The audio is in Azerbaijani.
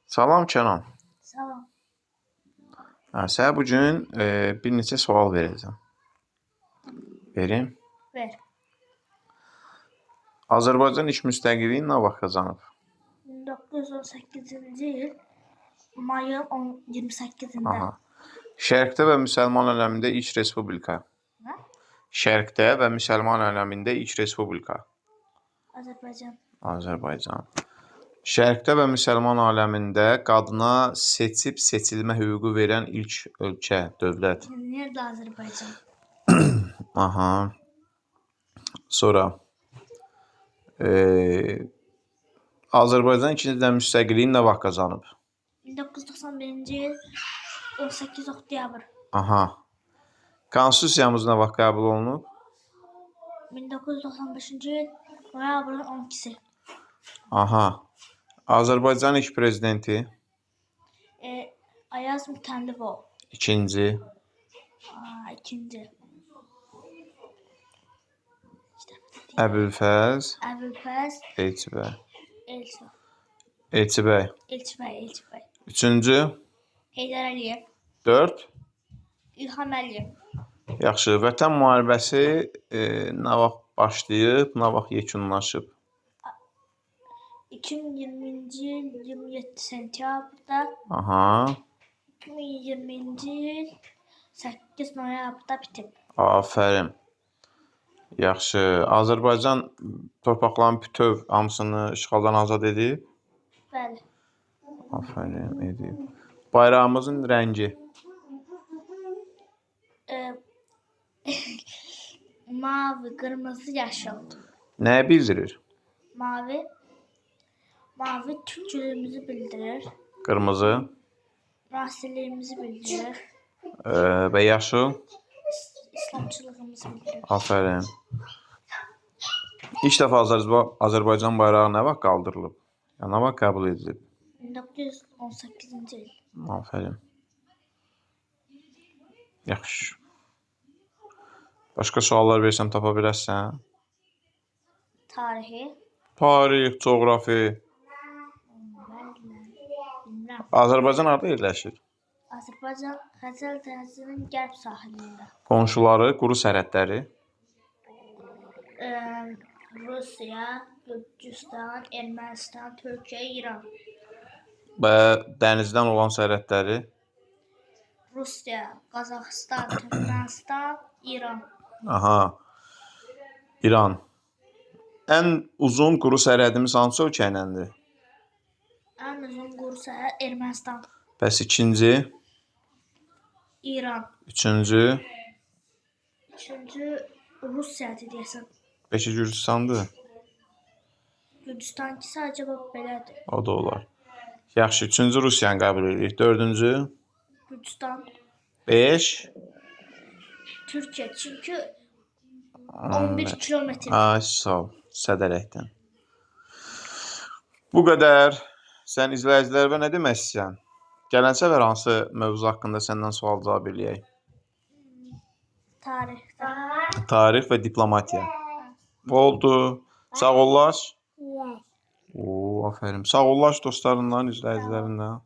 Salam Kənan. Salam. Sənə bu gün bir neçə sual verəcəm. Verim. Ver. Azərbaycan ilk müstəqilliyi nə vaxt qazanıb? 1918-ci il mayın 28-də. Aha. Şərqdə və müsəlman aləmində ilk respublika. Nə? Şərqdə və müsəlman aləmində ilk respublika. Azərbaycan. Azərbaycan. Şərqdə və müsəlman aləmində qadına seçib seçilmə hüququ verən ilk ölkə, dövlət. Nerede Azərbaycan? Aha. Sonra Azərbaycan ikinci müstəqilliyi nə vaxt qazanıb? 1991-ci il 18 oktyabr. Aha. Konstitusiyamız nə vaxt qəbul olunub? 1995-ci il noyabrın 12-si. Aha. Azərbaycan ilk prezidenti? Ayaz Mütəllibov. İkinci. İkinci. Əbülfəz Elçibəy. Elçibəy. Üçüncü. Heydər Əliyev. 4. İlham Əliyev. Yaxşı. Vətən müharibəsi nə vaxt başlayıb, nə vaxt yekunlaşıb? 2020-ci il 27 sentyabrda. Aha. 2020-ci il 8 noyabrda bitib. Afərin. Yaxşı. Azərbaycan torpaqlarının bütöv hamısını işğaldan azad edib? Bəli. Afərin, edib. Bayrağımızın rəngi? Mavi, qırmızı, yaşıl. Nəyi bildirir? Mavi Türkçülüğümüzü bildirir. Qırmızı? Müasirliyimizi bildirir. Və yaşıl? İslamçılığımızı bildirir. Afərin. İlk dəfə Azərbaycan bayrağı nə vaxt qaldırılıb? Ya nə vaxt qəbul edilib? 1918-ci il. Afərin. Yaxşı. Başqa suallar versəm tapa bilərsən? Tarihi. Tarix, coğrafi. Bilmirəm. Azərbaycan harda yerləşir? Azərbaycan Xəzər dənizinin qərb sahilində. Qonşuları, quru sərhədləri? Rusiya, Gürcüstan, Ermənistan, Türkiyə, İran. Və dənizdən olan sərhədləri? Rusiya, Qazaxıstan, Türkmənistan, İran. Aha. İran. Ən uzun quru sərhədimiz hansı ölkə iləndir? Ən uzun quru sərhəd Ermənistan. Bəs ikinci? İran. Üçüncü? Üçüncü Rusiyadır deyəsən. Beşi Gürcüstandır. Gürcüstan ki sadəcə belədir. O da olar. Yaxşı, üçüncü Rusiyanı qəbul edirik. Dördüncü? Gürcüstan. 5? Türkiyə çünki 11 kilometr. Sağ ol. Sədərəkdən. Bu qədər. Sən izləyicilərə nə demək istəyirsən? Gələn səfər hansı mövzu haqqında səndən sual cavab eləyək? Tarix və diplomatiya. Oldu. Sağ ollaş. Afərin. Sağ ollaş dostlarından, izləyicilərindən.